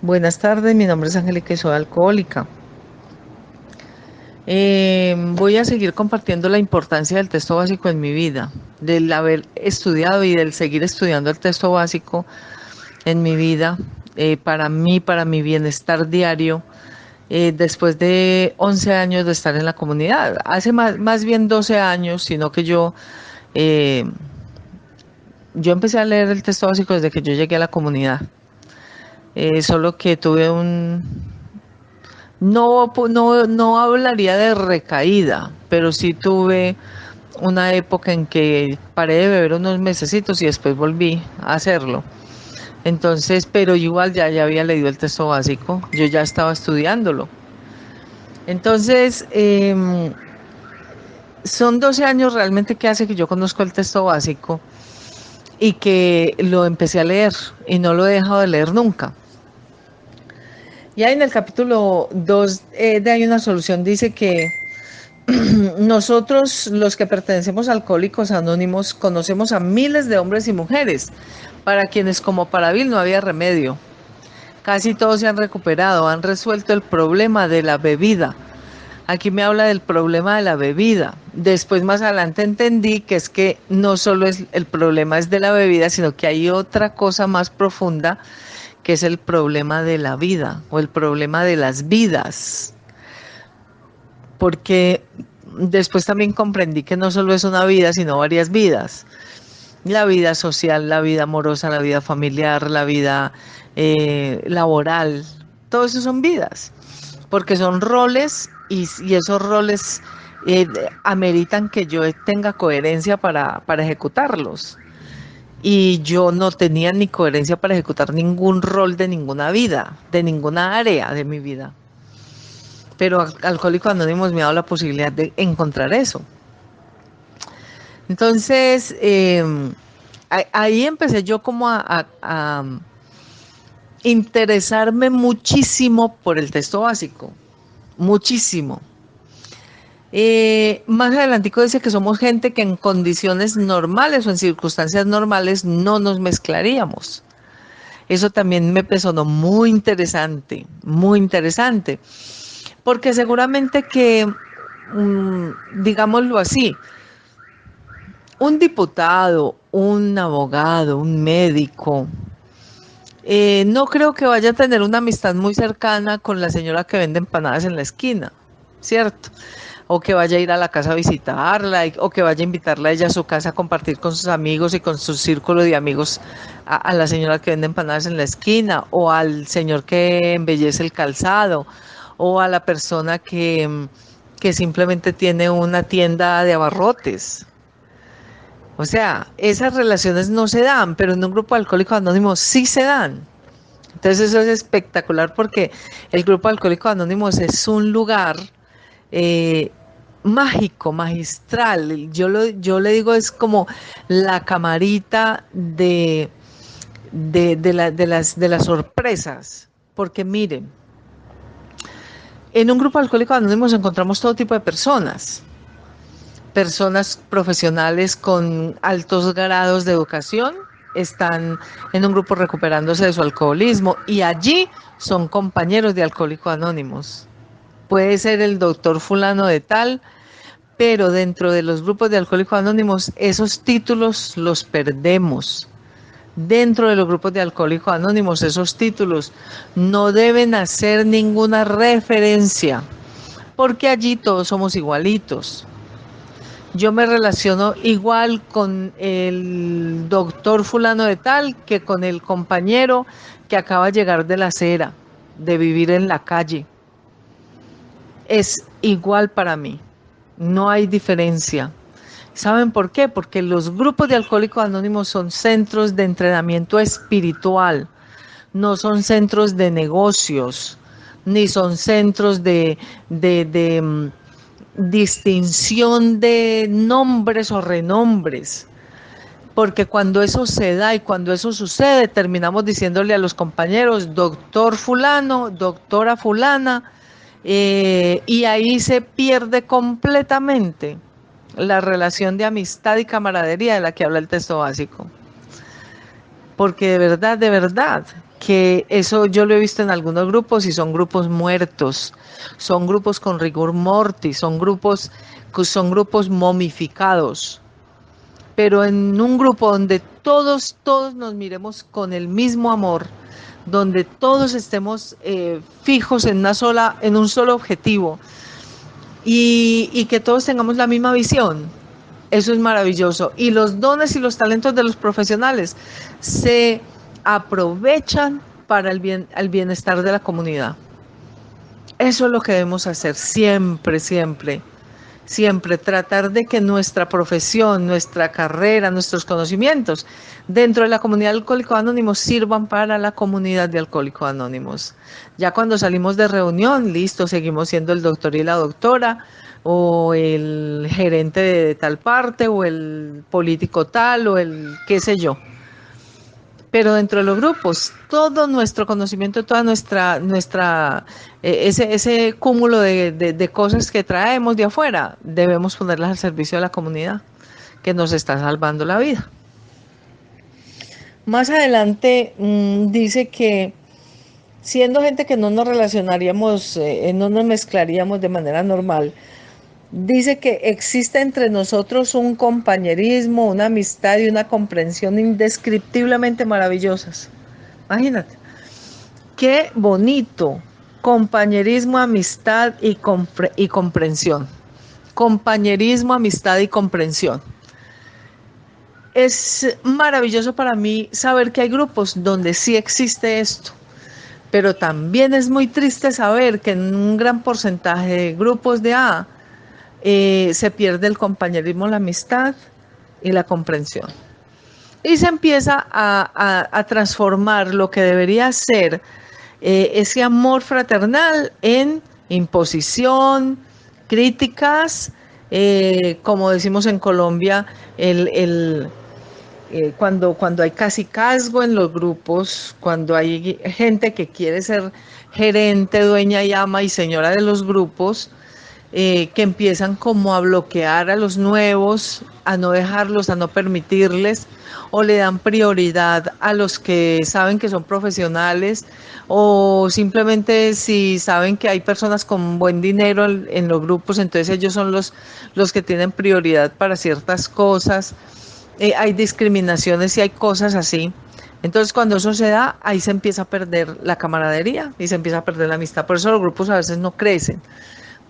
Buenas tardes, mi nombre es Angélica y soy alcohólica. Voy a seguir compartiendo la importancia del texto básico en mi vida, del haber estudiado y del seguir estudiando el texto básico en mi vida, para mí, para mi bienestar diario, después de 11 años de estar en la comunidad. Hace más bien 12 años, sino que eh, yo empecé a leer el texto básico desde que yo llegué a la comunidad. Solo que tuve no hablaría de recaída, pero sí tuve una época en que paré de beber unos mesecitos y después volví a hacerlo. Entonces, pero igual ya había leído el texto básico, yo ya estaba estudiándolo. Entonces, son 12 años realmente que hace que yo conozco el texto básico y que lo empecé a leer y no lo he dejado de leer nunca. Ya en el capítulo 2 de Hay una solución dice que nosotros, los que pertenecemos a Alcohólicos Anónimos, conocemos a miles de hombres y mujeres para quienes como para Bill no había remedio. Casi todos se han recuperado, han resuelto el problema de la bebida. Aquí me habla del problema de la bebida. Después más adelante entendí que es que no solo es el problema es de la bebida, sino que hay otra cosa más profunda que es el problema de la vida o el problema de las vidas. Porque después también comprendí que no solo es una vida, sino varias vidas. La vida social, la vida amorosa, la vida familiar, la vida laboral, todo eso son vidas, porque son roles y esos roles eh, ameritan que yo tenga coherencia para ejecutarlos. Y yo no tenía ni coherencia para ejecutar ningún rol de ninguna vida, de ninguna área de mi vida. Pero Alcohólicos Anónimos me ha dado la posibilidad de encontrar eso. Entonces, ahí empecé yo como a interesarme muchísimo por el texto básico, muchísimo. Más adelantico dice que somos gente que en condiciones normales o en circunstancias normales no nos mezclaríamos. Eso también me sonó muy interesante, porque seguramente que, digámoslo así, un diputado, un abogado, un médico, no creo que vaya a tener una amistad muy cercana con la señora que vende empanadas en la esquina, ¿cierto? O que vaya a ir a la casa a visitarla, o que vaya a invitarla a ella a su casa a compartir con sus amigos y con su círculo de amigos a la señora que vende empanadas en la esquina, o al señor que embellece el calzado, o a la persona que simplemente tiene una tienda de abarrotes. O sea, esas relaciones no se dan, pero en un grupo de alcohólicos anónimos sí se dan. Entonces eso es espectacular porque el grupo de alcohólicos anónimos es un lugar eh, mágico, magistral. Yo le digo es como la camarita de las sorpresas. Porque miren, en un grupo de alcohólicos anónimos encontramos todo tipo de personas. Personas profesionales con altos grados de educación están en un grupo recuperándose de su alcoholismo y allí son compañeros de Alcohólicos Anónimos. Puede ser el doctor fulano de tal, pero dentro de los grupos de Alcohólicos Anónimos esos títulos los perdemos. Dentro de los grupos de Alcohólicos Anónimos esos títulos no deben hacer ninguna referencia, porque allí todos somos igualitos. Yo me relaciono igual con el doctor fulano de tal que con el compañero que acaba de llegar de la acera, de vivir en la calle. Es igual para mí, no hay diferencia. ¿Saben por qué? Porque los grupos de Alcohólicos Anónimos son centros de entrenamiento espiritual, no son centros de negocios, ni son centros de distinción de nombres o renombres, porque cuando eso se da y cuando eso sucede, terminamos diciéndole a los compañeros, doctor fulano, doctora fulana, y ahí se pierde completamente la relación de amistad y camaradería de la que habla el texto básico. Porque de verdad, que eso yo lo he visto en algunos grupos y son grupos muertos, son grupos con rigor mortis, son grupos momificados, pero en un grupo donde todos nos miremos con el mismo amor, donde todos estemos fijos en un solo objetivo y que todos tengamos la misma visión. Eso es maravilloso. Y los dones y los talentos de los profesionales se aprovechan para el bienestar de la comunidad. Eso es lo que debemos hacer siempre, siempre. Siempre tratar de que nuestra profesión, nuestra carrera, nuestros conocimientos dentro de la comunidad de Alcohólicos Anónimos sirvan para la comunidad de Alcohólicos Anónimos. Ya cuando salimos de reunión, listo, seguimos siendo el doctor y la doctora, o el gerente de tal parte, o el político tal, o el qué sé yo. Pero dentro de los grupos, todo nuestro conocimiento, toda ese cúmulo de cosas que traemos de afuera, debemos ponerlas al servicio de la comunidad, que nos está salvando la vida. Más adelante dice que siendo gente que no nos relacionaríamos, no nos mezclaríamos de manera normal, dice que existe entre nosotros un compañerismo, una amistad y una comprensión indescriptiblemente maravillosas. Imagínate, qué bonito, compañerismo, amistad y comprensión. Compañerismo, amistad y comprensión. Es maravilloso para mí saber que hay grupos donde sí existe esto, pero también es muy triste saber que en un gran porcentaje de grupos de A, se pierde el compañerismo, la amistad y la comprensión. Y se empieza a transformar lo que debería ser ese amor fraternal en imposición, críticas, como decimos en Colombia, cuando hay casicazgo en los grupos, cuando hay gente que quiere ser gerente, dueña y ama y señora de los grupos, que empiezan como a bloquear a los nuevos, a no dejarlos, a no permitirles, o le dan prioridad a los que saben que son profesionales, o simplemente si saben que hay personas con buen dinero en los grupos, entonces ellos son los que tienen prioridad para ciertas cosas. Hay discriminaciones y hay cosas así. Entonces, cuando eso se da, ahí se empieza a perder la camaradería y se empieza a perder la amistad. Por eso los grupos a veces no crecen,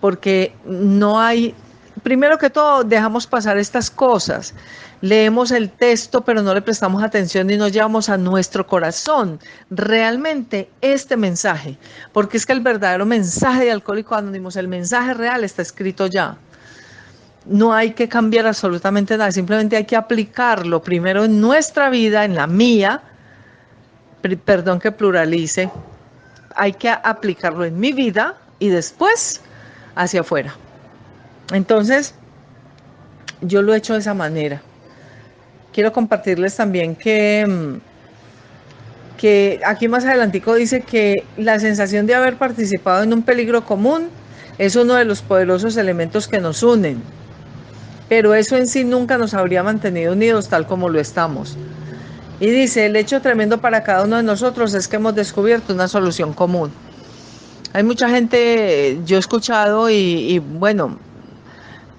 porque no hay, primero que todo, dejamos pasar estas cosas. Leemos el texto, pero no le prestamos atención y no llevamos a nuestro corazón realmente este mensaje, porque es que el verdadero mensaje de Alcohólicos Anónimos, el mensaje real, está escrito ya. No hay que cambiar absolutamente nada, simplemente hay que aplicarlo primero en nuestra vida, en la mía, perdón que pluralice, hay que aplicarlo en mi vida y después hacia afuera. Entonces, yo lo he hecho de esa manera. Quiero compartirles también que aquí más adelantico dice que la sensación de haber participado en un peligro común es uno de los poderosos elementos que nos unen, pero eso en sí nunca nos habría mantenido unidos tal como lo estamos. Y dice, el hecho tremendo para cada uno de nosotros es que hemos descubierto una solución común. Hay mucha gente, yo he escuchado y bueno,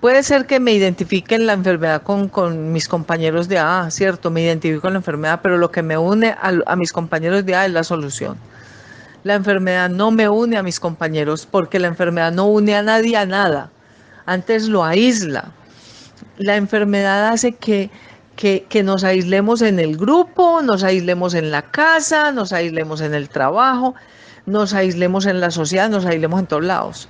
puede ser que me identifique en la enfermedad con mis compañeros de A, ¿cierto? Me identifico en la enfermedad, pero lo que me une a mis compañeros de A es la solución. La enfermedad no me une a mis compañeros porque la enfermedad no une a nadie a nada. Antes lo aísla. La enfermedad hace que nos aislemos en el grupo, nos aislemos en la casa, nos aislemos en el trabajo, nos aislemos en la sociedad, nos aislemos en todos lados.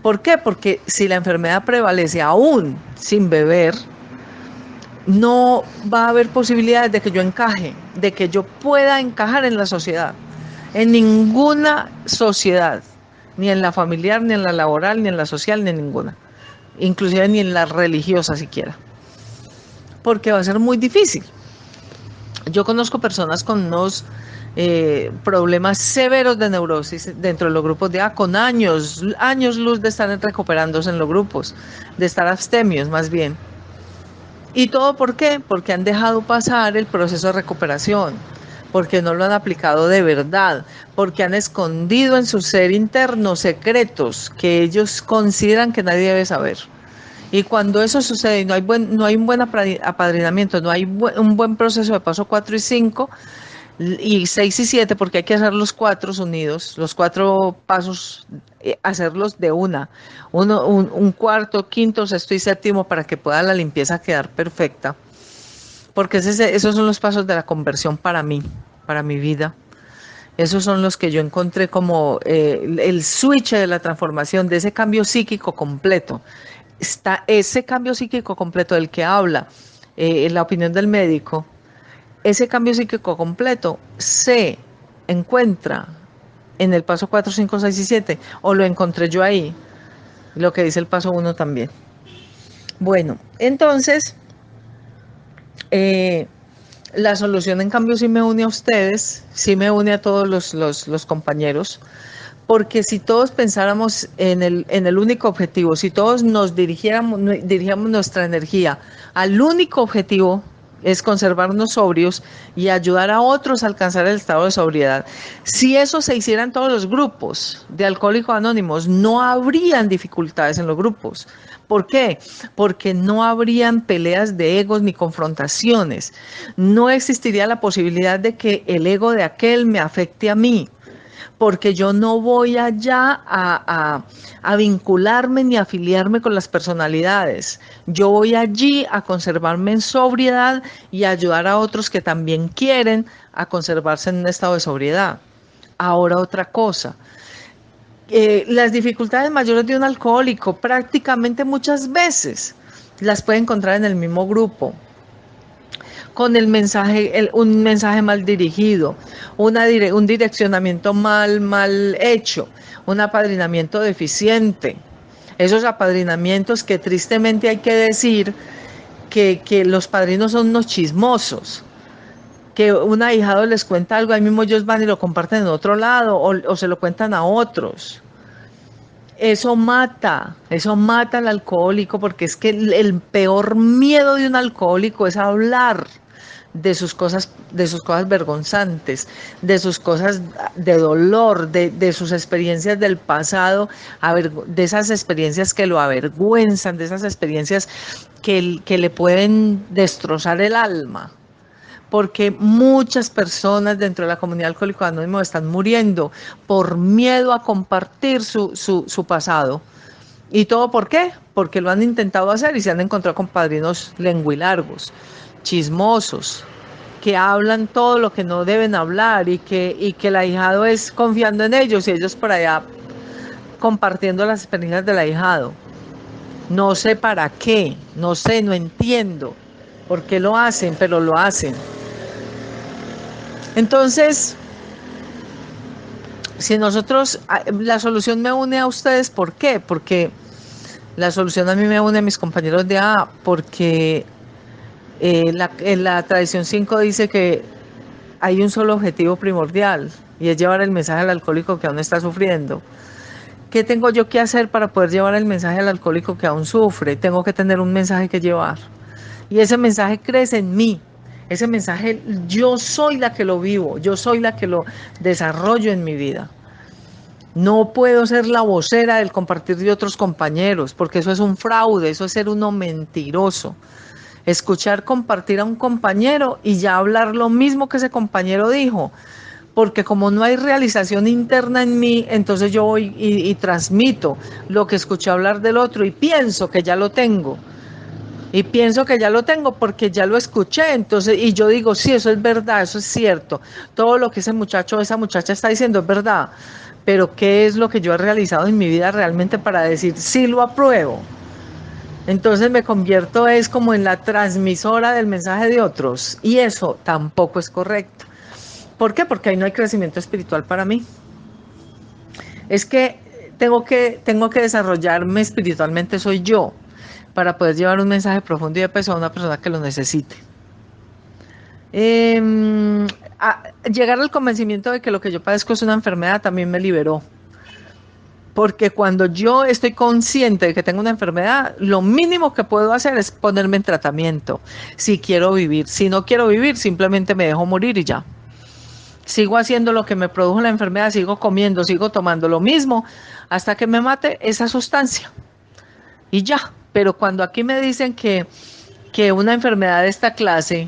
¿Por qué? Porque si la enfermedad prevalece aún sin beber, no va a haber posibilidades de que yo encaje, de que yo pueda encajar en la sociedad. En ninguna sociedad, ni en la familiar, ni en la laboral, ni en la social, ni en ninguna. Inclusive ni en la religiosa siquiera. Porque va a ser muy difícil. Yo conozco personas con unos problemas severos de neurosis dentro de los grupos de A, con años luz de estar recuperándose en los grupos, de estar abstemios más bien. ¿Y todo por qué? Porque han dejado pasar el proceso de recuperación, porque no lo han aplicado de verdad, porque han escondido en su ser interno secretos que ellos consideran que nadie debe saber. Y cuando eso sucede y no hay un buen apadrinamiento, no hay un buen proceso de paso 4 y 5, y 6 y 7, porque hay que hacer los 4 unidos, los 4 pasos, hacerlos de un cuarto, quinto, sexto y séptimo para que pueda la limpieza quedar perfecta. Porque esos son los pasos de la conversión para mí, para mi vida. Esos son los que yo encontré como el switch de la transformación, de ese cambio psíquico completo. Está ese cambio psíquico completo del que habla en la opinión del médico. Ese cambio psíquico completo se encuentra en el paso 4, 5, 6 y 7, o lo encontré yo ahí, lo que dice el paso 1 también. Bueno, entonces, la solución en cambio sí me une a ustedes, sí me une a todos los compañeros, porque si todos pensáramos en el único dijéramos si todos nos dirigiéramos nuestra energía al único objetivo, es conservarnos sobrios y ayudar a otros a alcanzar el estado de sobriedad. Si eso se hiciera en todos los grupos de Alcohólicos Anónimos, no habrían dificultades en los grupos. ¿Por qué? Porque no habrían peleas de egos ni confrontaciones. No existiría la posibilidad de que el ego de aquel me afecte a mí, porque yo no voy allá a vincularme ni afiliarme con las personalidades. Yo voy allí a conservarme en sobriedad y a ayudar a otros que también quieren a conservarse en un estado de sobriedad. Ahora otra cosa. Las dificultades mayores de un alcohólico prácticamente muchas veces las puede encontrar en el mismo grupo, con el mensaje, un mensaje mal dirigido, un direccionamiento mal hecho, un apadrinamiento deficiente. Esos apadrinamientos que tristemente hay que decir que los padrinos son unos chismosos, que un ahijado les cuenta algo, ahí mismo ellos van y lo comparten en otro lado o se lo cuentan a otros. Eso mata al alcohólico, porque es que el peor miedo de un alcohólico es hablar de sus cosas vergonzantes, de sus cosas de dolor, de sus experiencias del pasado, de esas experiencias que lo avergüenzan, de esas experiencias que le pueden destrozar el alma. Porque muchas personas dentro de la comunidad Alcohólicos Anónimos están muriendo por miedo a compartir su pasado. ¿Y todo por qué? Porque lo han intentado hacer y se han encontrado con padrinos lenguilargos, chismosos, que hablan todo lo que no deben hablar y que el ahijado es confiando en ellos y ellos por allá compartiendo las experiencias del ahijado. No sé para qué, no sé, no entiendo por qué lo hacen, pero lo hacen. Entonces, si nosotros, la solución me une a ustedes, ¿por qué? Porque la solución a mí me une a mis compañeros de AA, porque en la tradición 5 dice que hay un solo objetivo primordial y es llevar el mensaje al alcohólico que aún está sufriendo. ¿Qué tengo yo que hacer para poder llevar el mensaje al alcohólico que aún sufre? Tengo que tener un mensaje que llevar. Y ese mensaje crece en mí. Ese mensaje yo soy la que lo vivo, yo soy la que lo desarrollo en mi vida. No puedo ser la vocera del compartir de otros compañeros, porque eso es un fraude, eso es ser uno mentiroso. Escuchar compartir a un compañero y ya hablar lo mismo que ese compañero dijo, porque como no hay realización interna en mí, entonces yo voy y transmito lo que escuché hablar del otro y pienso que ya lo tengo. Y pienso que ya lo tengo porque ya lo escuché, entonces, y yo digo, sí, eso es verdad, eso es cierto. Todo lo que ese muchacho o esa muchacha está diciendo es verdad. Pero ¿qué es lo que yo he realizado en mi vida realmente para decir, sí lo apruebo? Entonces me convierto es como en la transmisora del mensaje de otros. Y eso tampoco es correcto. ¿Por qué? Porque ahí no hay crecimiento espiritual para mí. Es que tengo que desarrollarme espiritualmente, soy yo, para poder llevar un mensaje profundo y de peso a una persona que lo necesite. Llegar al convencimiento de que lo que yo padezco es una enfermedad también me liberó. Porque cuando yo estoy consciente de que tengo una enfermedad, lo mínimo que puedo hacer es ponerme en tratamiento. Si quiero vivir, si no quiero vivir, simplemente me dejo morir y ya. Sigo haciendo lo que me produjo la enfermedad, sigo comiendo, sigo tomando lo mismo hasta que me mate esa sustancia. Y ya. Pero cuando aquí me dicen que una enfermedad de esta clase,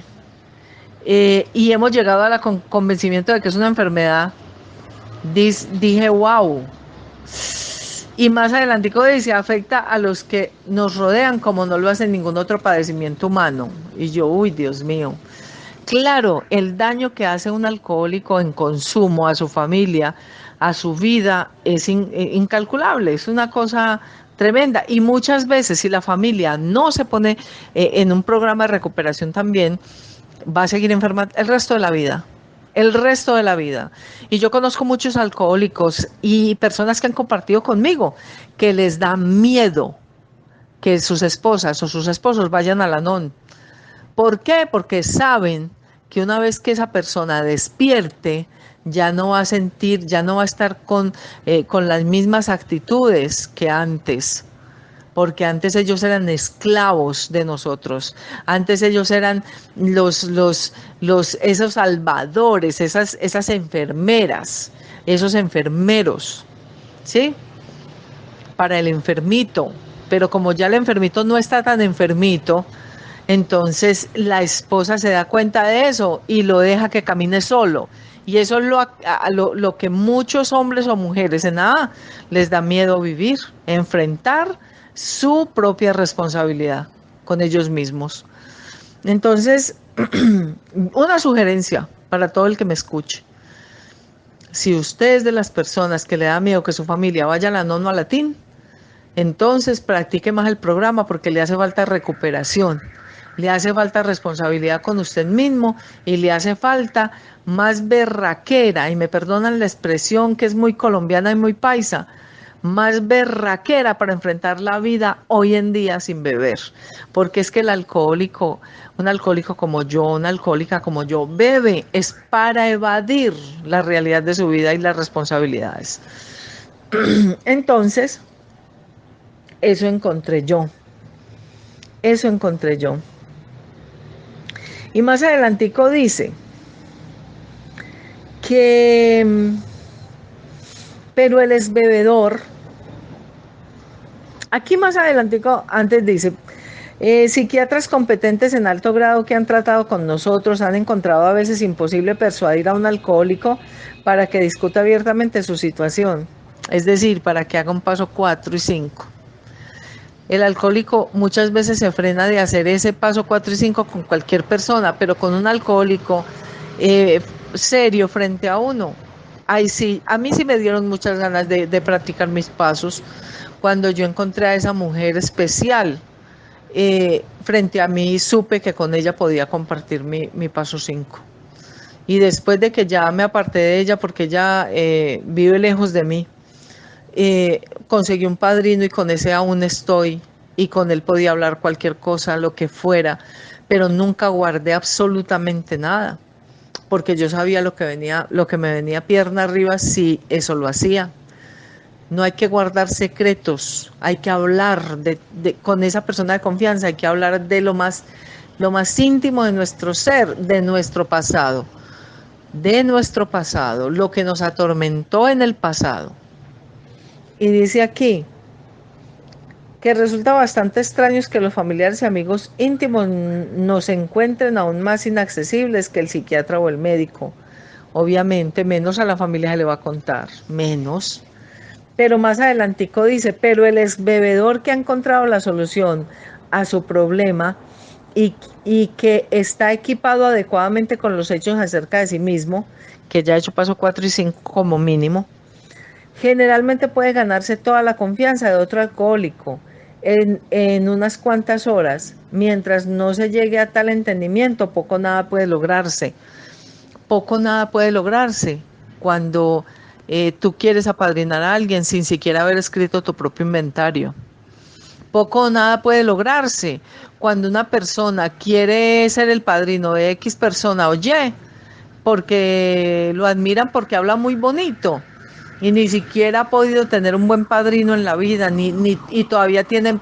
y hemos llegado al convencimiento de que es una enfermedad, dije, wow. Y más adelantico dice, afecta a los que nos rodean como no lo hace ningún otro padecimiento humano. Y yo, uy, Dios mío. Claro, el daño que hace un alcohólico en consumo a su familia, a su vida, es incalculable, es una cosa tremenda. Y muchas veces, si la familia no se pone en un programa de recuperación también, va a seguir enferma el resto de la vida. El resto de la vida. Y yo conozco muchos alcohólicos y personas que han compartido conmigo que les da miedo que sus esposas o sus esposos vayan al Anon. ¿Por qué? Porque saben que una vez que esa persona despierte, ya no va a sentir, ya no va a estar con las mismas actitudes que antes. Porque antes ellos eran esclavos de nosotros, antes ellos eran esos salvadores, esas enfermeras, esos enfermeros, ¿sí? Para el enfermito, pero como ya el enfermito no está tan enfermito, entonces la esposa se da cuenta de eso y lo deja que camine solo. Y eso es lo que muchos hombres o mujeres en nada les da miedo vivir, enfrentar su propia responsabilidad con ellos mismos. Entonces, una sugerencia para todo el que me escuche. Si usted es de las personas que le da miedo que su familia vaya a la nono a latín, entonces practique más el programa porque le hace falta recuperación, le hace falta responsabilidad con usted mismo y le hace falta más berraquera, y me perdonan la expresión que es muy colombiana y muy paisa, más berraquera para enfrentar la vida hoy en día sin beber. Porque es que el alcohólico, un alcohólico como yo, una alcohólica como yo, bebe es para evadir la realidad de su vida y las responsabilidades. Entonces, eso encontré yo. Eso encontré yo. Y más adelantico dice que, pero el exbebedor, aquí más adelantico, antes dice, psiquiatras competentes en alto grado que han tratado con nosotros han encontrado a veces imposible persuadir a un alcohólico para que discuta abiertamente su situación, es decir, para que haga un paso 4 y 5. El alcohólico muchas veces se frena de hacer ese paso 4 y 5 con cualquier persona, pero con un alcohólico eh, serio frente a uno. Ay, sí, a mí sí me dieron muchas ganas de practicar mis pasos cuando yo encontré a esa mujer especial. Frente a mí supe que con ella podía compartir mi paso 5. Y después de que ya me aparté de ella porque ella vive lejos de mí, conseguí un padrino y con ese aún estoy y con él podía hablar cualquier cosa, lo que fuera, pero nunca guardé absolutamente nada, porque yo sabía lo que me venía pierna arriba si eso lo hacía. No hay que guardar secretos, hay que hablar con esa persona de confianza, hay que hablar de lo más íntimo de nuestro ser, de nuestro pasado, lo que nos atormentó en el pasado. Y dice aquí que resulta bastante extraño que los familiares y amigos íntimos nos encuentren aún más inaccesibles que el psiquiatra o el médico. Obviamente, menos a la familia se le va a contar, menos. Pero más adelantico dice, pero el exbebedor que ha encontrado la solución a su problema y que está equipado adecuadamente con los hechos acerca de sí mismo, que ya ha hecho paso 4 y 5 como mínimo, generalmente puede ganarse toda la confianza de otro alcohólico en unas cuantas horas. Mientras no se llegue a tal entendimiento, poco o nada puede lograrse. Poco o nada puede lograrse cuando tú quieres apadrinar a alguien sin siquiera haber escrito tu propio inventario. Poco o nada puede lograrse cuando una persona quiere ser el padrino de X persona o Y, porque lo admiran porque habla muy bonito y ni siquiera ha podido tener un buen padrino en la vida, y todavía tiene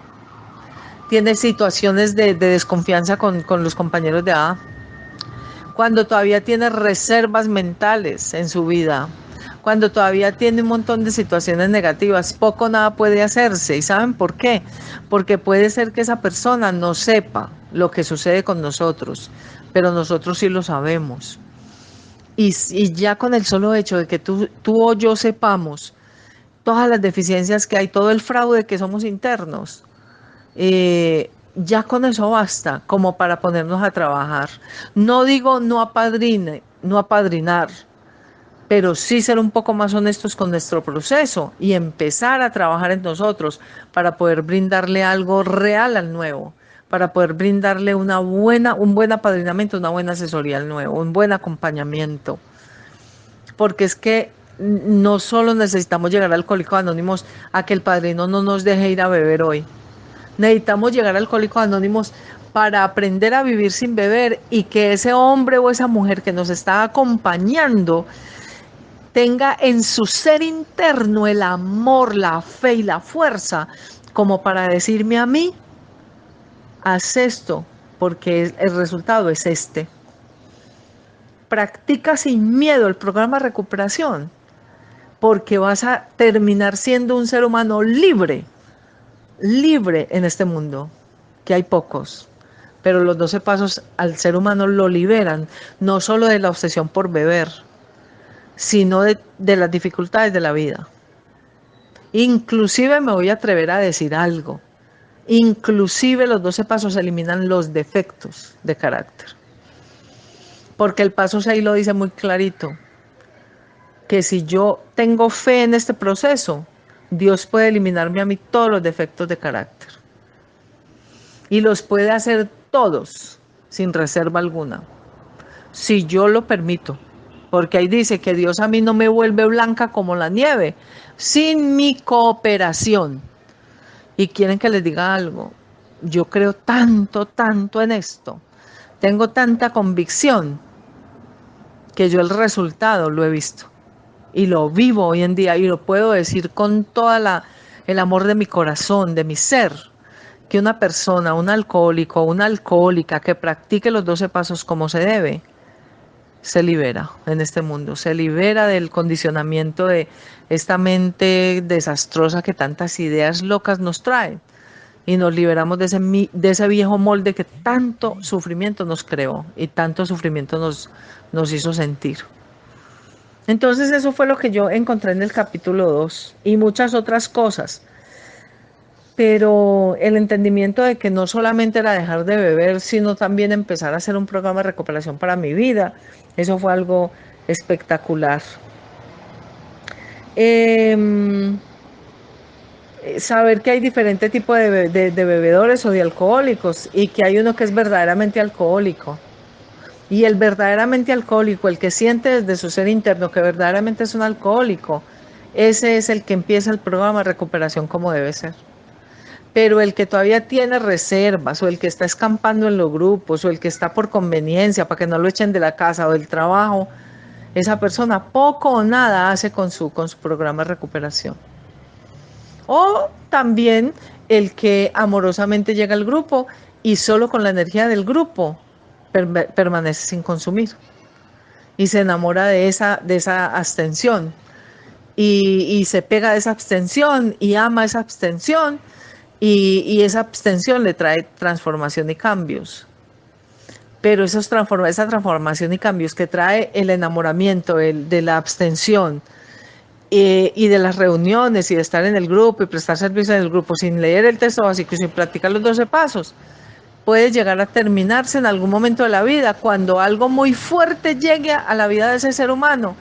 situaciones de desconfianza con los compañeros de edad. cuando todavía tiene reservas mentales en su vida, cuando todavía tiene un montón de situaciones negativas, poco o nada puede hacerse. ¿Y saben por qué? Porque puede ser que esa persona no sepa lo que sucede con nosotros, pero nosotros sí lo sabemos. Y ya con el solo hecho de que tú o yo sepamos todas las deficiencias que hay, todo el fraude que somos internos, ya con eso basta como para ponernos a trabajar. No digo no apadrine, no apadrinar, pero sí ser un poco más honestos con nuestro proceso y empezar a trabajar en nosotros para poder brindarle algo real al nuevo, para poder brindarle un buen apadrinamiento, una buena asesoría al nuevo, un buen acompañamiento. Porque es que no solo necesitamos llegar a Alcohólicos Anónimos a que el padrino no nos deje ir a beber hoy. Necesitamos llegar a Alcohólicos Anónimos para aprender a vivir sin beber y que ese hombre o esa mujer que nos está acompañando tenga en su ser interno el amor, la fe y la fuerza como para decirme a mí, haz esto, porque el resultado es este. Practica sin miedo el programa de recuperación, porque vas a terminar siendo un ser humano libre, libre en este mundo, que hay pocos. Pero los 12 pasos al ser humano lo liberan, no solo de la obsesión por beber, sino de las dificultades de la vida. Inclusive me voy a atrever a decir algo. Inclusive los 12 pasos eliminan los defectos de carácter. Porque el paso 6 lo dice muy clarito, que si yo tengo fe en este proceso, Dios puede eliminarme a mí todos los defectos de carácter. Y los puede hacer todos, sin reserva alguna, si yo lo permito. Porque ahí dice que Dios a mí no me vuelve blanca como la nieve, sin mi cooperación. Y quieren que les diga algo. Yo creo tanto, tanto en esto. Tengo tanta convicción que yo el resultado lo he visto. Y lo vivo hoy en día y lo puedo decir con toda el amor de mi corazón, de mi ser, que una persona, un alcohólico, una alcohólica que practique los 12 pasos como se debe, se libera en este mundo, se libera del condicionamiento de esta mente desastrosa que tantas ideas locas nos trae y nos liberamos de ese viejo molde que tanto sufrimiento nos creó y tanto sufrimiento nos hizo sentir. Entonces eso fue lo que yo encontré en el capítulo 2 y muchas otras cosas. Pero el entendimiento de que no solamente era dejar de beber, sino también empezar a hacer un programa de recuperación para mi vida, eso fue algo espectacular. Saber que hay diferentes tipos de bebedores o de alcohólicos y que hay uno que es verdaderamente alcohólico. Y el verdaderamente alcohólico, el que siente desde su ser interno que verdaderamente es un alcohólico, ese es el que empieza el programa de recuperación como debe ser. Pero el que todavía tiene reservas o el que está escampando en los grupos o el que está por conveniencia para que no lo echen de la casa o del trabajo, esa persona poco o nada hace con su programa de recuperación. O también el que amorosamente llega al grupo y solo con la energía del grupo permanece sin consumir y se enamora de esa abstención y se pega de esa abstención y ama esa abstención. Y esa abstención le trae transformación y cambios. Pero esa transformación y cambios que trae el enamoramiento de la abstención y de las reuniones y de estar en el grupo y prestar servicio en el grupo sin leer el texto básico y sin practicar los 12 pasos, puede llegar a terminarse en algún momento de la vida cuando algo muy fuerte llegue a la vida de ese ser humano.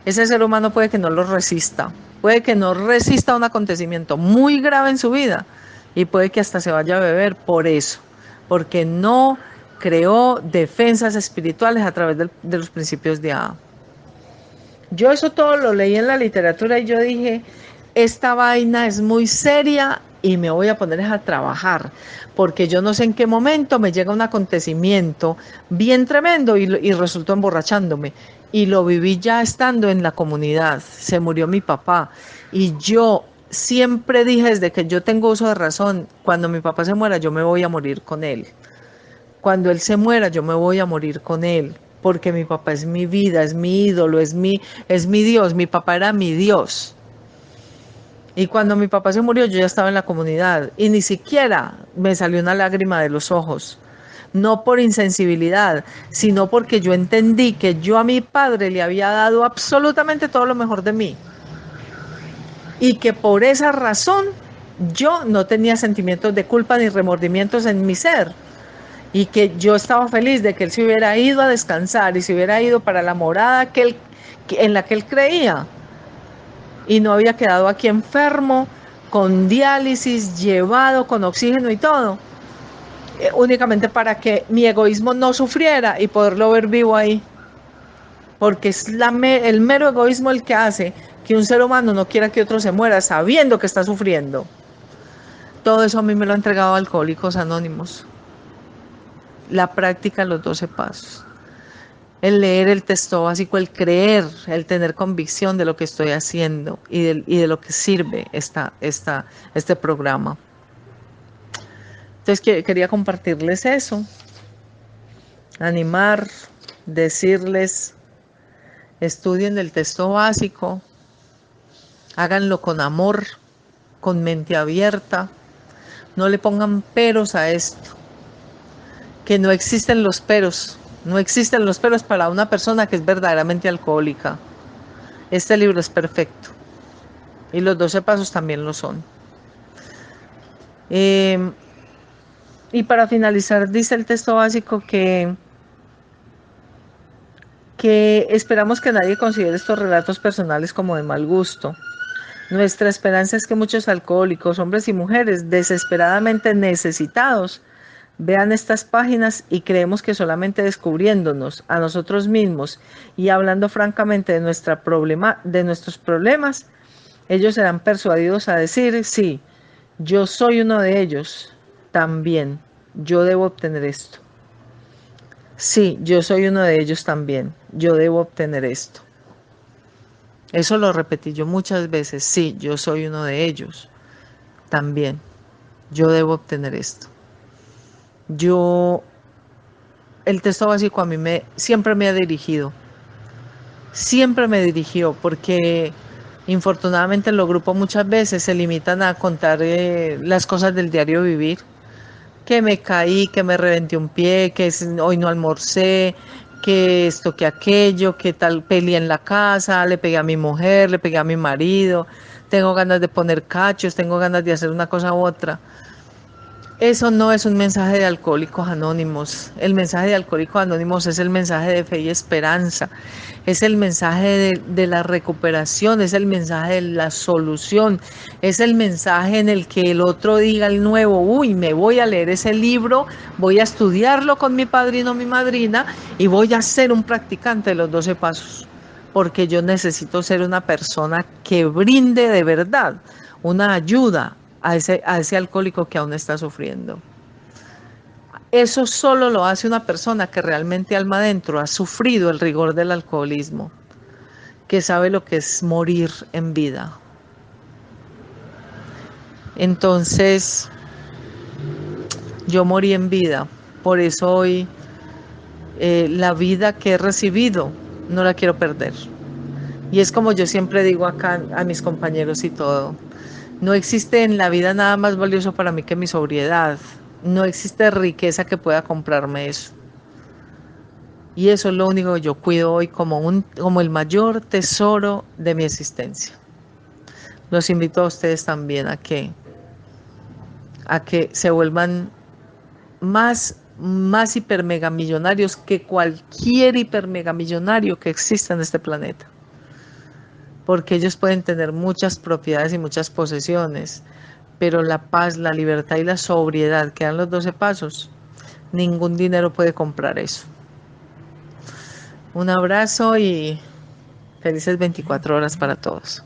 Ese ser humano puede que no lo resista, puede que no resista un acontecimiento muy grave en su vida. Y puede que hasta se vaya a beber por eso, porque no creó defensas espirituales a través de los principios de Ada. Yo eso todo lo leí en la literatura y yo dije, esta vaina es muy seria y me voy a poner a trabajar, porque yo no sé en qué momento me llega un acontecimiento bien tremendo y resultó emborrachándome. Y lo viví ya estando en la comunidad, se murió mi papá y yo siempre dije desde que yo tengo uso de razón, cuando mi papá se muera yo me voy a morir con él. Cuando él se muera yo me voy a morir con él. porque mi papá es mi vida, es mi ídolo, es mi Dios, mi papá era mi Dios. Y cuando mi papá se murió, yo ya estaba en la comunidad y ni siquiera me salió una lágrima de los ojos. No por insensibilidad, sino porque yo entendí que yo a mi padre le había dado absolutamente todo lo mejor de mí. Y que por esa razón yo no tenía sentimientos de culpa ni remordimientos en mi ser. Y que yo estaba feliz de que él se hubiera ido a descansar y se hubiera ido para la morada en la que él creía. Y no había quedado aquí enfermo, con diálisis, llevado con oxígeno y todo. Únicamente para que mi egoísmo no sufriera y poderlo ver vivo ahí. Porque es el mero egoísmo el que hace que un ser humano no quiera que otro se muera sabiendo que está sufriendo. Todo eso a mí me lo ha entregado Alcohólicos Anónimos. La práctica de los 12 pasos. El leer el texto básico, el creer, el tener convicción de lo que estoy haciendo y de lo que sirve este programa. Entonces quería compartirles eso, animar, decirles, estudien el texto básico, háganlo con amor, con mente abierta, no le pongan peros a esto, que no existen los peros, no existen los peros para una persona que es verdaderamente alcohólica. Este libro es perfecto y los 12 pasos también lo son. Y para finalizar, dice el texto básico que esperamos que nadie considere estos relatos personales como de mal gusto. Nuestra esperanza es que muchos alcohólicos, hombres y mujeres desesperadamente necesitados, vean estas páginas y creemos que solamente descubriéndonos a nosotros mismos y hablando francamente de nuestros problemas, ellos serán persuadidos a decir, sí, yo soy uno de ellos, también, yo debo obtener esto. Sí, yo soy uno de ellos también, yo debo obtener esto. Eso lo repetí yo muchas veces, sí, yo soy uno de ellos también, yo debo obtener esto. El texto básico a mí siempre me ha dirigido, siempre me dirigió, porque infortunadamente los grupos muchas veces se limitan a contar las cosas del diario vivir, que me caí, que me reventé un pie, que hoy no almorcé, que esto, que aquello, que tal peleé en la casa, le pegué a mi mujer, le pegué a mi marido, tengo ganas de poner cachos, tengo ganas de hacer una cosa u otra. Eso no es un mensaje de Alcohólicos Anónimos. El mensaje de Alcohólicos Anónimos es el mensaje de fe y esperanza. Es el mensaje de la recuperación, es el mensaje de la solución. Es el mensaje en el que el otro diga el nuevo, uy, me voy a leer ese libro, voy a estudiarlo con mi padrino o mi madrina y voy a ser un practicante de los 12 pasos. Porque yo necesito ser una persona que brinde de verdad una ayuda a ese alcohólico que aún está sufriendo. Eso solo lo hace una persona que realmente alma adentro ha sufrido el rigor del alcoholismo, que sabe lo que es morir en vida. Entonces, yo morí en vida, por eso hoy la vida que he recibido no la quiero perder. Y es como yo siempre digo acá a mis compañeros y todo. No existe en la vida nada más valioso para mí que mi sobriedad. No existe riqueza que pueda comprarme eso. Y eso es lo único que yo cuido hoy como el mayor tesoro de mi existencia. Los invito a ustedes también a que se vuelvan más hipermegamillonarios que cualquier hipermegamillonario que exista en este planeta. Porque ellos pueden tener muchas propiedades y muchas posesiones, pero la paz, la libertad y la sobriedad que dan los 12 pasos, ningún dinero puede comprar eso. Un abrazo y felices 24 horas para todos.